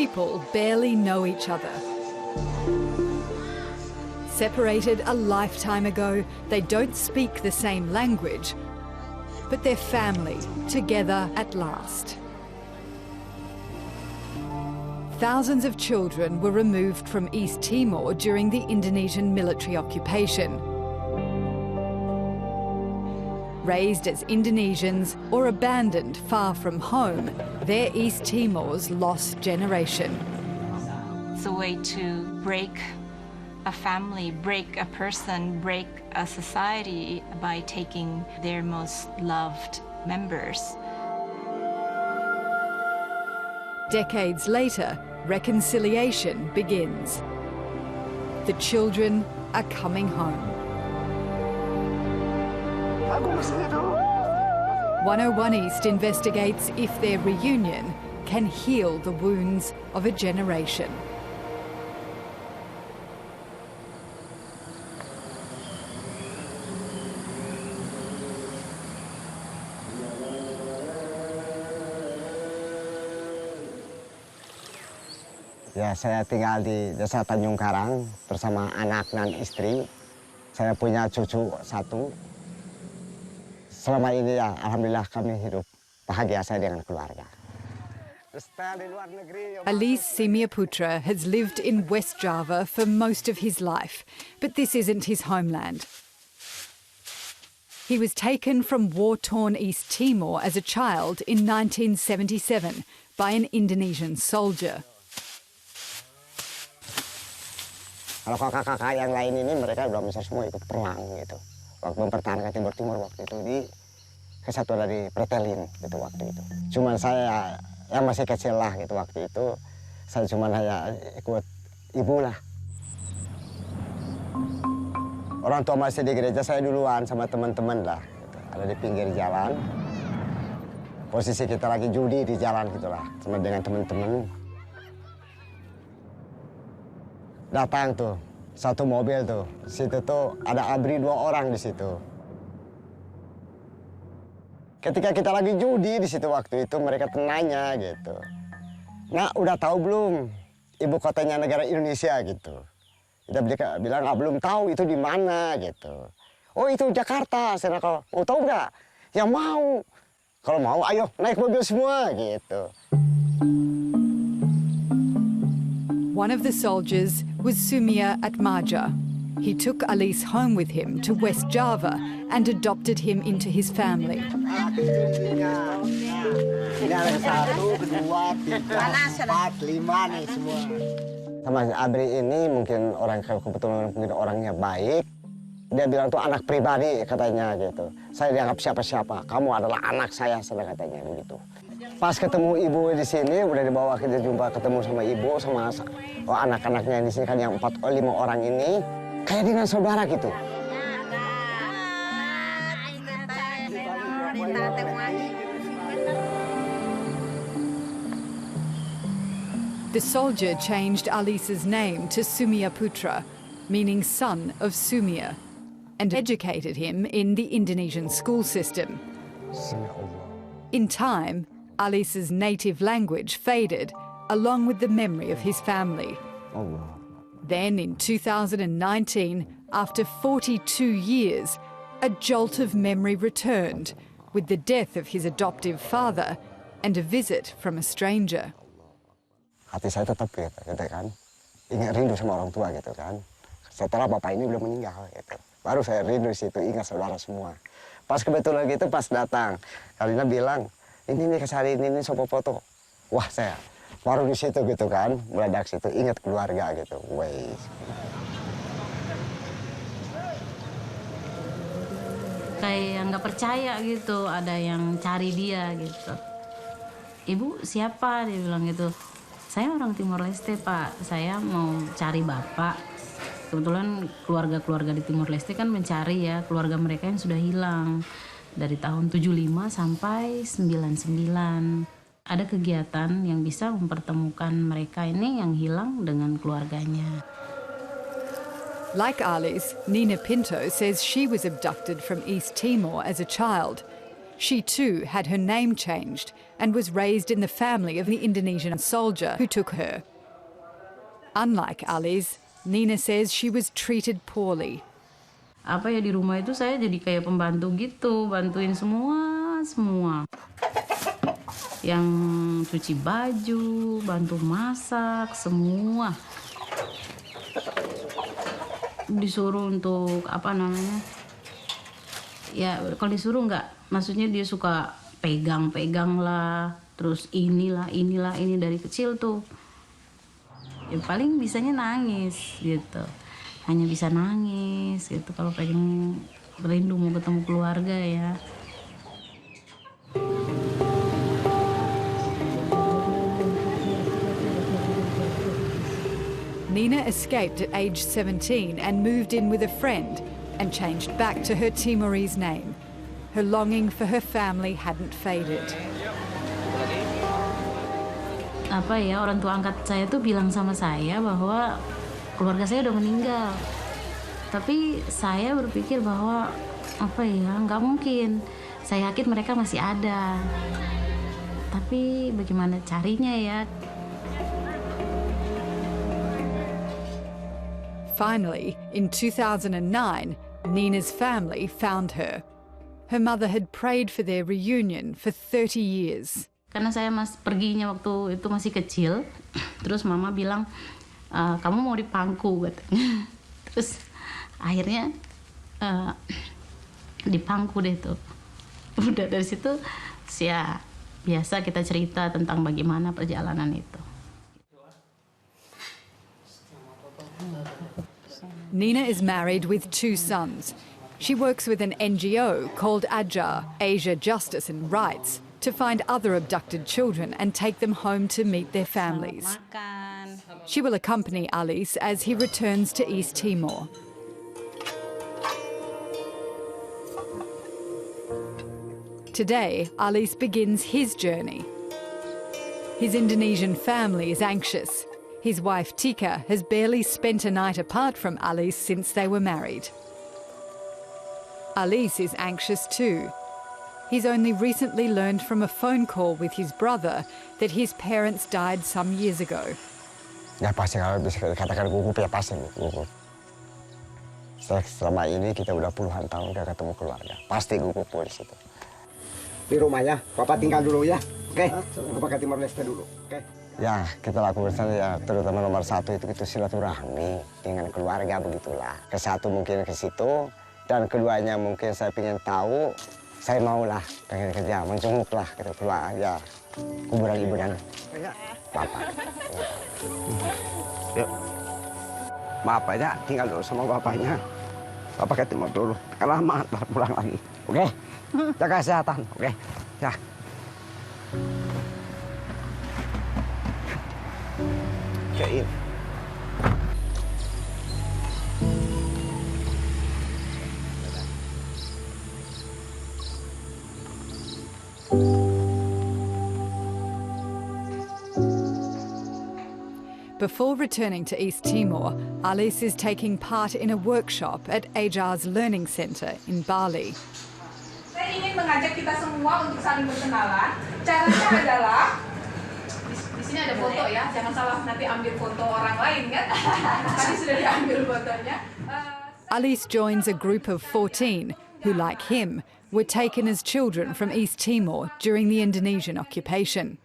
people barely know each other. Separated a lifetime ago, they don't speak the same language, but they're family, together at last. Thousands of children were removed from East Timor during the Indonesian military occupation. Raised as Indonesians or abandoned far from home, they're East Timor's lost generation. It's a way to break a family, break a person, break a society by taking their most loved members. Decades later, reconciliation begins. The children are coming home. 101 East investigates if their reunion can heal the wounds of a generation. Ya, saya tinggal di Desa Tanjung Karang bersama anak dan istri. Saya punya cucu satu. Selama ini ya, alhamdulillah kami hidup bahagia saya dengan keluarga. Alis Simiaputra has lived in West Java for most of his life, but this isn't his homeland. He was taken from war-torn East Timor as a child in 1977 by an Indonesian soldier. Kalau kakak-kakak yang lain ini mereka belum bisa semua ikut perang gitu. Waktu mempertahankan Timur waktu itu di kesatuan dari Pretelin gitu waktu itu. Cuman saya yang masih kecil lah gitu waktu itu. Saya cuma hanya ikut ibu lah. Orang tua masih di gereja, saya duluan sama teman-teman lah. Gitu. Ada di pinggir jalan. Posisi kita lagi judi di jalan gitulah sama dengan teman-teman. Datang tuh satu mobil tuh, situ tuh ada ABRI 2 orang di situ. Ketika kita lagi judi di situ waktu itu mereka nanya gitu, "Nak, udah tahu belum ibu kotanya negara Indonesia?" gitu. Kita bilang belum tahu itu di mana gitu. "Oh itu Jakarta." Saya kalau mau tahu nggak? Ya mau. Kalau mau ayo naik mobil semua gitu. One of the soldiers was Sumia Atmaja. He took Alis home with him to West Java and adopted him into his family. Ini ada 1, 2, 3, 4, 5 nih semua. Sama Abri ini mungkin orang kebetulan mungkin orangnya baik. Dia bilang tuh anak pribadi katanya gitu. Saya dianggap siapa-siapa. Kamu adalah anak saya katanya begitu. Pas ketemu ibu di sini, udah dibawa kita jumpa ketemu sama ibu, sama anak-anaknya di sini kan yang 4 atau 5 orang ini, kayak dengan saudara gitu. The soldier changed Alis's name to Sumiaputra, meaning son of Sumia, and educated him in the Indonesian school system. In time, Alis's native language faded, along with the memory of his family. Then in 2019, after 42 years, a jolt of memory returned with the death of his adoptive father and a visit from a stranger. Hati saya tetap gitu kan, ingat rindu sama orang tua gitu kan. Setelah bapak ini belum meninggal gitu, baru saya rindu situ ingat saudara semua. Pas kebetulan gitu pas datang, Kalina bilang, ini nih kesari ini sopo foto. Wah saya baru di situ gitu kan, meledak situ ingat keluarga gitu. Wes. Kayak nggak percaya gitu, ada yang cari dia gitu. Ibu siapa? Dia bilang gitu. Saya orang Timor Leste Pak, saya mau cari bapak. Kebetulan keluarga-keluarga di Timor Leste kan mencari ya keluarga mereka yang sudah hilang. Dari tahun 75 sampai 99. Ada kegiatan yang bisa mempertemukan mereka ini yang hilang dengan keluarganya. Like Alis, Nina Pinto says she was abducted from East Timor as a child. She too had her name changed and was raised in the family of the Indonesian soldier who took her. Unlike Ali's, Nina says she was treated poorly. Apa ya, di rumah itu saya jadi kayak pembantu gitu, bantuin semua. Yang cuci baju, bantu masak, semua. Disuruh untuk apa namanya? Ya kalau disuruh enggak, maksudnya dia suka pegang-pegang lah, terus ini dari kecil tuh. Ya paling bisanya nangis gitu. Hanya bisa nangis gitu kalau pengen rindu mau ketemu keluarga ya. Nina escaped at age 17 and moved in with a friend and changed back to her Timorese name. Her longing for her family hadn't faded. Apa ya, orang tua angkat saya tuh bilang sama saya bahwa keluarga saya udah meninggal. Tapi saya berpikir bahwa apa ya, nggak mungkin. Saya yakin mereka masih ada. Tapi bagaimana carinya ya? Finally, in 2009, Nina's family found her. Her mother had prayed for their reunion for 30 years. Karena saya perginya waktu itu masih kecil, terus mama bilang, kamu mau dipangku katanya. Terus akhirnya dipangku deh tuh. Udah dari situ ya biasa kita cerita tentang bagaimana perjalanan itu. Nina is married with 2 sons. She works with an NGO called AJAR, Asia Justice and Rights, to find other abducted children and take them home to meet their families. She will accompany Alice as he returns to East Timor. Today, Alice begins his journey. His Indonesian family is anxious. His wife Tika has barely spent a night apart from Alice since they were married. Alice is anxious too. He's only recently learned from a phone call with his brother that his parents died some years ago. Ya pasti kalau bisa dikatakan gugup ya pasti gugup. Selama ini kita udah puluhan tahun gak ketemu keluarga. Pasti gugup di situ. Di rumahnya, Papa tinggal dulu ya. Oke, Papa ke Timor Leste dulu. Oke. Ya, kita lakukan ya, terutama nomor 1 itu silaturahmi dengan keluarga begitulah. Ke satu mungkin ke situ, dan keduanya mungkin saya ingin tahu, saya maulah pengen kerja, menjenguk lah kita keluarga, kuburan ibu dan bapak. Yuk, bapaknya tinggal dulu sama bapaknya. Bapak ke Timor dulu, kan lama pulang lagi. Oke, jaga kesehatan, oke, ya. Okay. Before returning to East Timor, Alice is taking part in a workshop at AJAR's Learning Centre in Bali. Saya ingin mengajak kita semua untuk saling berkenalan. Caranya adalah di sini ada foto ya, jangan salah nanti ambil foto orang lain kan. Tadi sudah diambil fotonya. Alice joins a group of 14 who, like him, were taken as children from East Timor during the Indonesian occupation.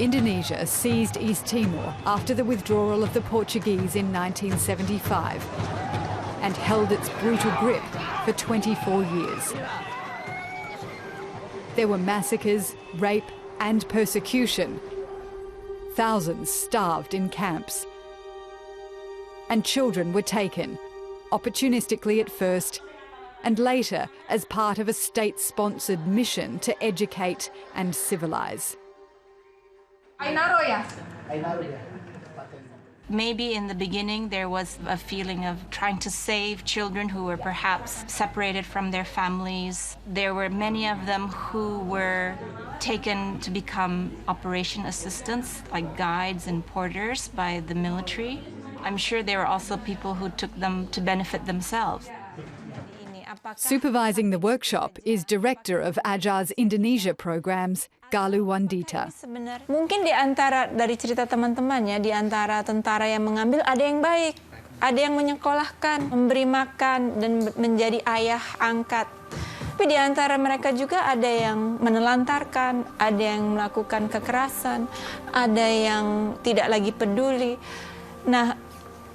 Indonesia seized East Timor after the withdrawal of the Portuguese in 1975 and held its brutal grip for 24 years. There were massacres, rape and persecution. Thousands starved in camps. And children were taken, opportunistically at first, and later as part of a state-sponsored mission to educate and civilise. Maybe in the beginning there was a feeling of trying to save children who were perhaps separated from their families. There were many of them who were taken to become operation assistants, like guides and porters by the military. I'm sure there were also people who took them to benefit themselves. Supervising the workshop is Director of Ajar's Indonesia programs, Galuh Wandita. Mungkin di antara dari cerita teman-temannya, di antara tentara yang mengambil ada yang baik, ada yang menyekolahkan, memberi makan dan menjadi ayah angkat. Tapi di antara mereka juga ada yang menelantarkan, ada yang melakukan kekerasan, ada yang tidak lagi peduli. Nah,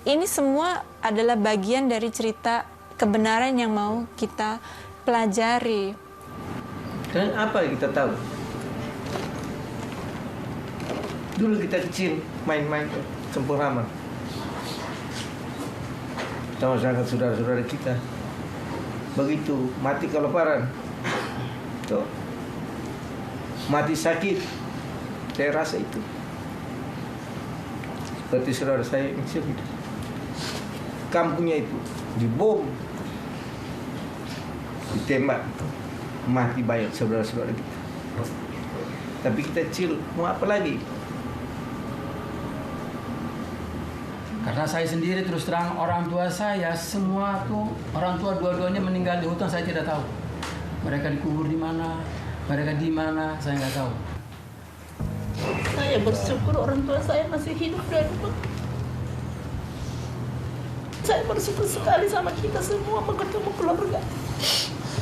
ini semua adalah bagian dari cerita kebenaran yang mau kita pelajari. Dan apa yang kita tahu? Dulu kita kecil, main-main campur ramah. Sama-sama saudara-saudara kita. Begitu, mati kelaparan. Tuh. Mati sakit. Saya rasa itu. Seperti saudara saya yang sakit. Kampungnya itu dibom. Ditembak. Mati banyak saudara-saudara kita. Tapi kita kecil, mau apa lagi? Karena saya sendiri terus terang orang tua saya semua tuh orang tua dua-duanya meninggal di hutan, saya tidak tahu. Mereka dikubur di mana, mereka di mana, saya nggak tahu. Saya bersyukur orang tua saya masih hidup dan saya bersyukur sekali sama kita semua bertemu keluarga.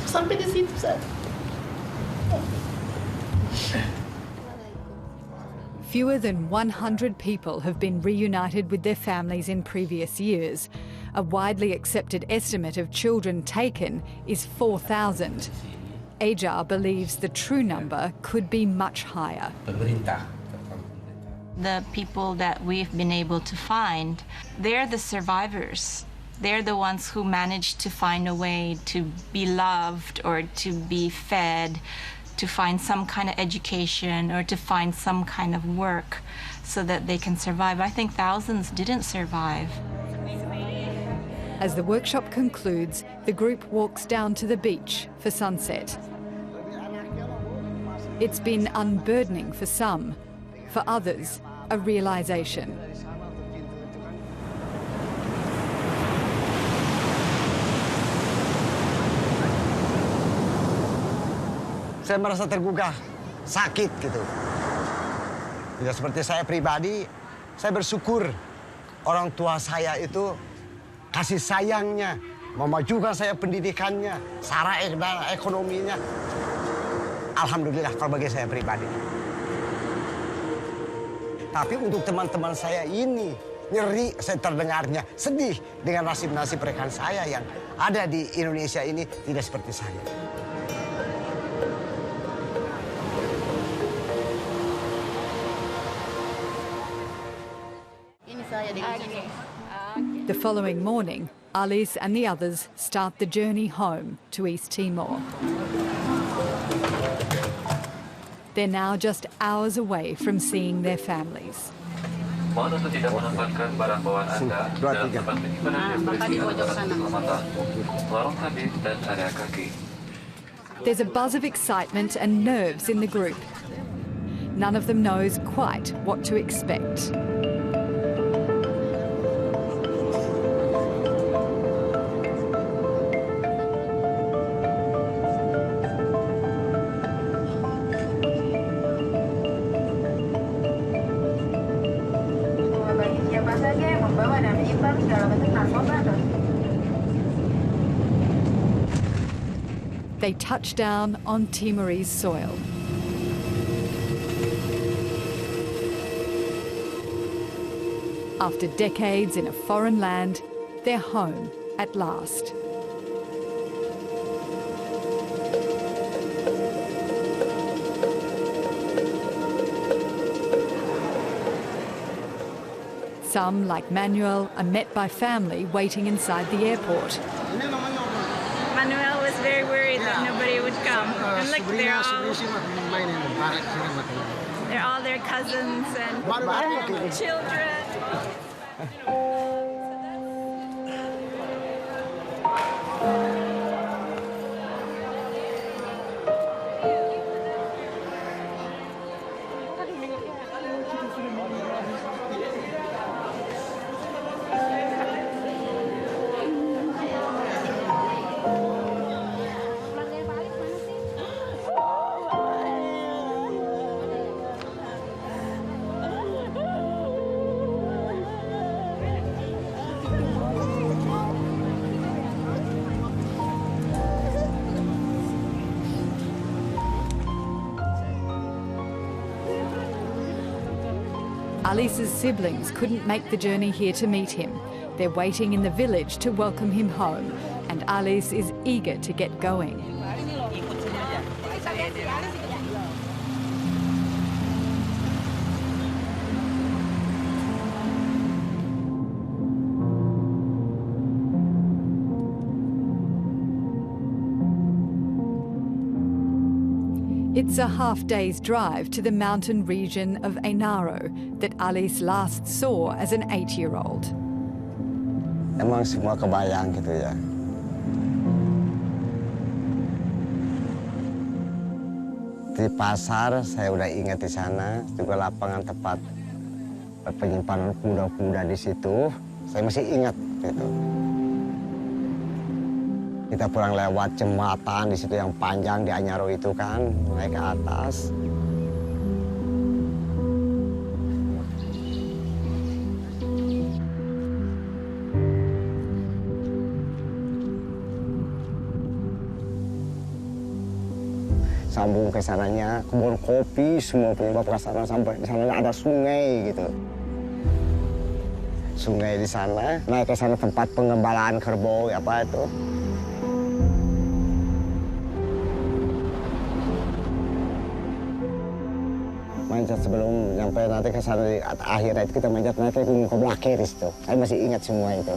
Sampai di situ saja. Fewer than 100 people have been reunited with their families in previous years. A widely accepted estimate of children taken is 4,000. Ajar believes the true number could be much higher. The people that we've been able to find, they're the survivors. They're the ones who managed to find a way to be loved or to be fed, to find some kind of education or to find some kind of work so that they can survive. I think thousands didn't survive. As the workshop concludes, the group walks down to the beach for sunset. It's been unburdening for some, for others, a realization. Saya merasa tergugah, sakit gitu. Ya seperti saya pribadi, saya bersyukur orang tua saya itu kasih sayangnya, memajukan saya pendidikannya, secara ekonominya. Alhamdulillah kalau bagi saya pribadi. Tapi untuk teman-teman saya ini, nyeri saya terdengarnya, sedih dengan nasib-nasib rekan saya yang ada di Indonesia ini tidak seperti saya. The following morning, Alice and the others start the journey home to East Timor. They're now just hours away from seeing their families. Mohon untuk tidak menempatkan barang bawaan Anda dalam tempat penyimpanan yang berisi antara lorong tabir dan area kaki. There's a buzz of excitement and nerves in the group. None of them knows quite what to expect. They touch down on Timorese soil. After decades in a foreign land, they're home at last. Some, like Manuel, are met by family waiting inside the airport. Manuel was very worried that nobody would come. And look, they're all their cousins and children. Alice's siblings couldn't make the journey here to meet him. They're waiting in the village to welcome him home, and Alice is eager to get going. It's a half-day's drive to the mountain region of Ainaro that Alice last saw as an 8-year-old. Emang semua kebayang gitu ya. Di pasar saya udah ingat di sana, juga lapangan tempat penyimpanan kuda-kuda di situ, saya masih ingat gitu. Kita pulang lewat jembatan di situ yang panjang di Ainaro itu kan, naik ke atas. Sambung ke sananya, kebun kopi, semua penyebab ke sana, sampai di sana ada sungai gitu. Sungai di sana, naik ke sana tempat pengembalaan kerbau, apa itu. Manjat sebelum nyampe nanti ke sana di akhirnya itu kita manjat naik ke Gunung Kembali di situ. Saya masih ingat semua itu.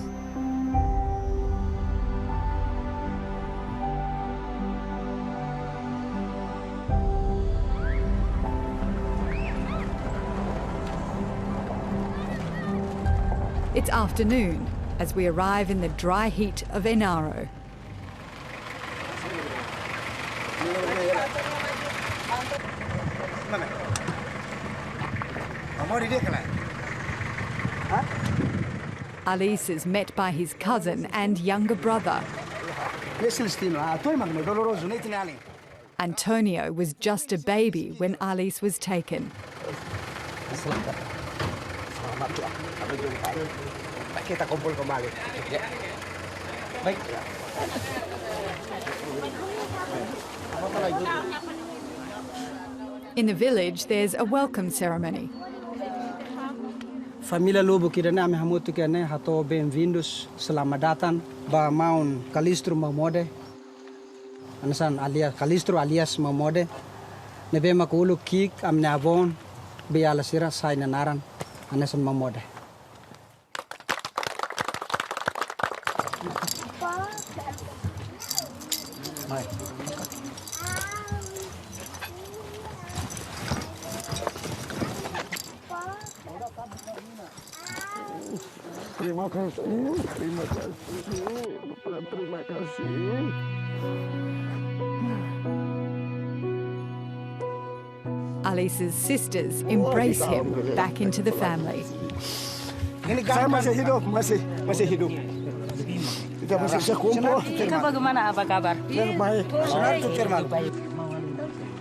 It's afternoon as we arrive in the dry heat of Ainaro. Alice is met by his cousin and younger brother. Antonio was just a baby when Alice was taken. Kita kumpul kembali. Baik. In the village, there's a welcome ceremony. Família Lobo kirana ame hamutu kene hato bem-vindos, selamat datang ba maun Calistro Mamode. Anasan alias Calistro alias Mamode. Nebe makulu kik amne avon be ala sira sai naran anasan Mamode. Terima kasih, terima kasih, terima kasih. Alice's sisters embrace him back into the family. Saya masih hidup, masih hidup. Kita masih bisa kumpul. Bagaimana, apa kabar? Yang baik. Senang tuh Firman.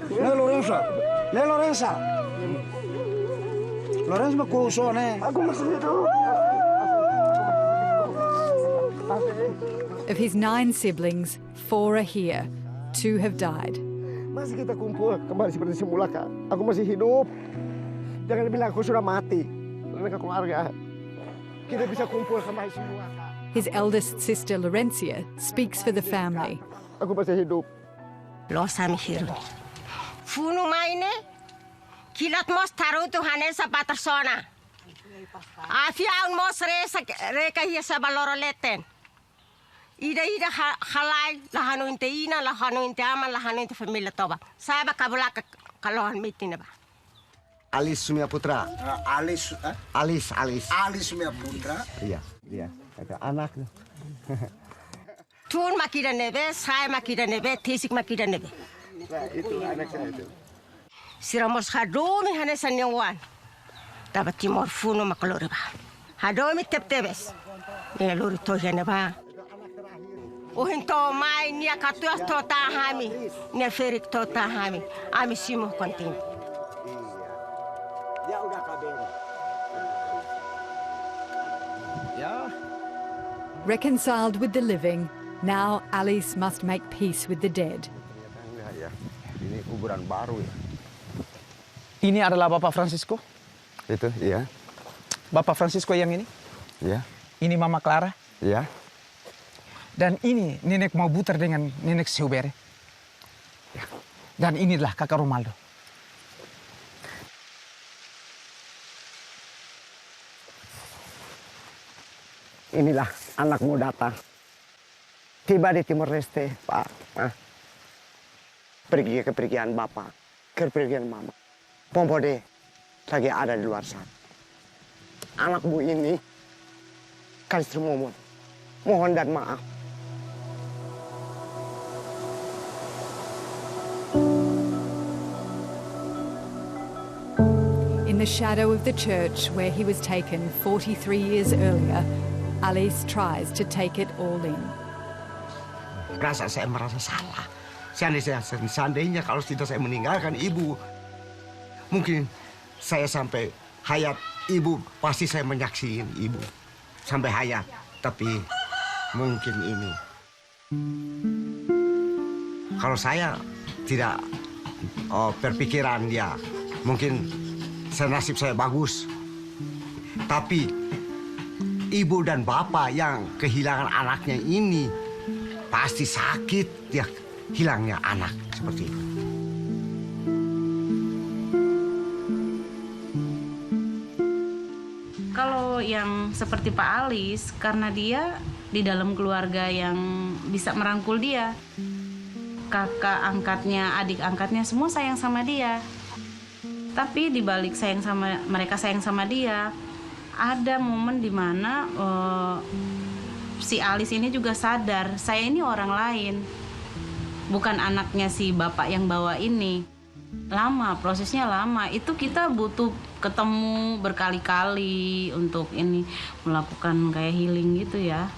Lorenza. Lorenza makusone. Aku masih hidup. Of his 9 siblings, 4 are here. 2 have died. Masih kita kumpul kembali seperti semula, Kak. Aku masih hidup. Jangan bilang aku sudah mati. Mereka keluarga. Kita bisa kumpul kembali semua, Kak. His eldest sister, Laurencia, speaks for the family. Aku masih hidup. Lo sami hiru. Funu maine. Kilat mos taruh Tuhan sa patersona. Afiaun mos reka hiya sa baloroleten. Ida halai lahanu inte ina lahanu inte aman lahanu inte familia toba. Saya bakabulaka kalohan mitin ba. Alice Sumia Putra. Alice Sumia Putra. Iya. Itu anak. Tun makida nebe, saya makida nebe, tisik makida nebe. Nah, itu anak saya itu. Siramos hadomi hanesan yawan. Dapat Timor Funo makalori ba. Hadomi tebtebes. Ni lori tohene ba. Uhinto mai nia katuas to tahami, nia ferik to tahami, ami simo kontin. Dia udah kabin. Ya. Reconciled with the living, now Alice must make peace with the dead. Ya, ini kuburan baru ya. Ini adalah Bapak Francisco? Itu, iya. Bapak Francisco yang ini. Ya. Ini Mama Clara. Ya. Dan ini nenek mau buter dengan nenek Siubere. Ya. Dan inilah kakak Romaldo. Inilah anakmu datang. Tiba di Timor Leste, Pak. Pergi ke kepergian Bapak, kepergian Mama. Pompode lagi ada di luar sana. Anakmu ini, Kalistri mohon dan maaf. In the shadow of the church where he was taken 43 years earlier, Alice tries to take it all in. Saya merasa salah. Seandainya kalau tidak saya meninggalkan ibu, mungkin saya sampai hayat ibu, pasti saya menyaksikan ibu sampai hayat. Tapi mungkin ini, kalau saya tidak berpikiran dia, mungkin nasib saya bagus. Tapi ibu dan bapak yang kehilangan anaknya ini pasti sakit ya, hilangnya anak seperti itu. Kalau yang seperti Pak Alis, karena dia di dalam keluarga yang bisa merangkul dia. Kakak angkatnya, adik angkatnya semua sayang sama dia. Tapi di balik mereka sayang sama dia, ada momen di mana si Alis ini juga sadar, saya ini orang lain. Bukan anaknya si bapak yang bawa ini. Lama, prosesnya lama. Itu kita butuh ketemu berkali-kali untuk ini melakukan kayak healing gitu ya.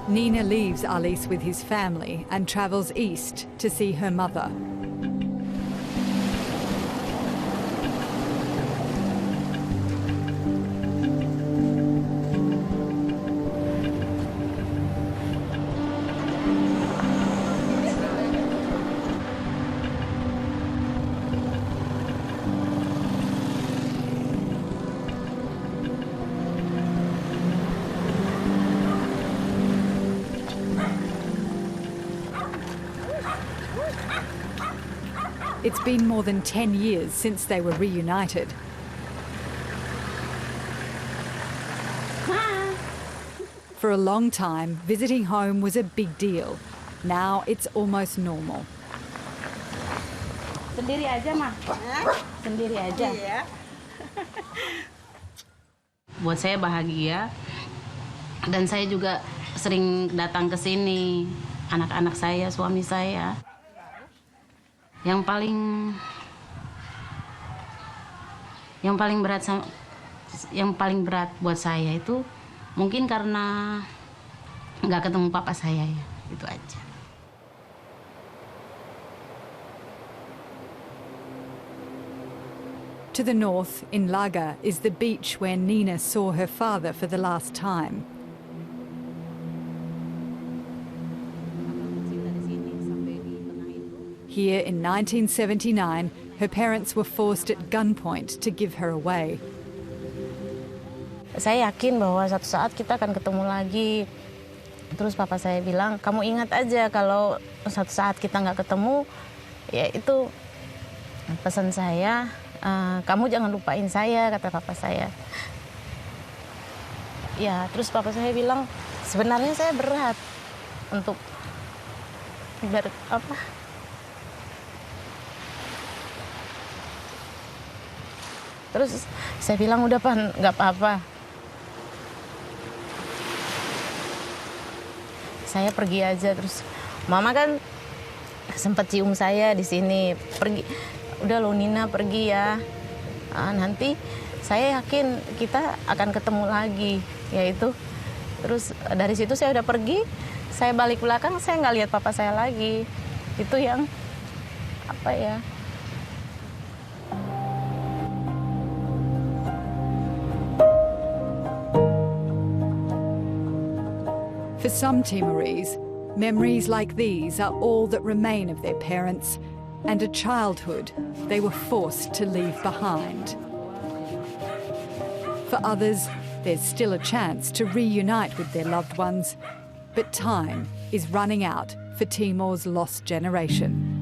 Nina leaves Alice with his family and travels east to see her mother. It's been more than 10 years since they were reunited. For a long time, visiting home was a big deal. Now it's almost normal. Sendiri aja, Mah. Sendiri aja. Iya. Buat saya bahagia. Dan saya juga sering datang ke sini. Anak-anak saya, suami saya. Yang paling berat buat saya itu mungkin karena nggak ketemu papa saya ya, itu aja. To the north, in Laga, is the beach where Nina saw her father for the last time. Here in 1979, her parents were forced at gunpoint to give her away. Saya yakin bahwa suatu saat kita akan ketemu lagi. Terus papa saya bilang, kamu ingat aja kalau suatu saat kita nggak ketemu, ya itu pesan saya, kamu jangan lupain saya, kata papa saya. Ya, terus papa saya bilang, sebenarnya saya berat untuk Terus saya bilang, udah Pak, nggak apa-apa. Saya pergi aja. Terus mama kan sempat cium saya di sini. Pergi, udah lo Nina pergi ya. Nanti saya yakin kita akan ketemu lagi. Yaitu, terus dari situ saya udah pergi. Saya balik belakang, saya nggak lihat papa saya lagi. Itu yang apa ya? For some Timorese, Memories like these are all that remain of their parents and a childhood they were forced to leave behind. For others, there's still a chance to reunite with their loved ones, but time is running out for Timor's lost generation.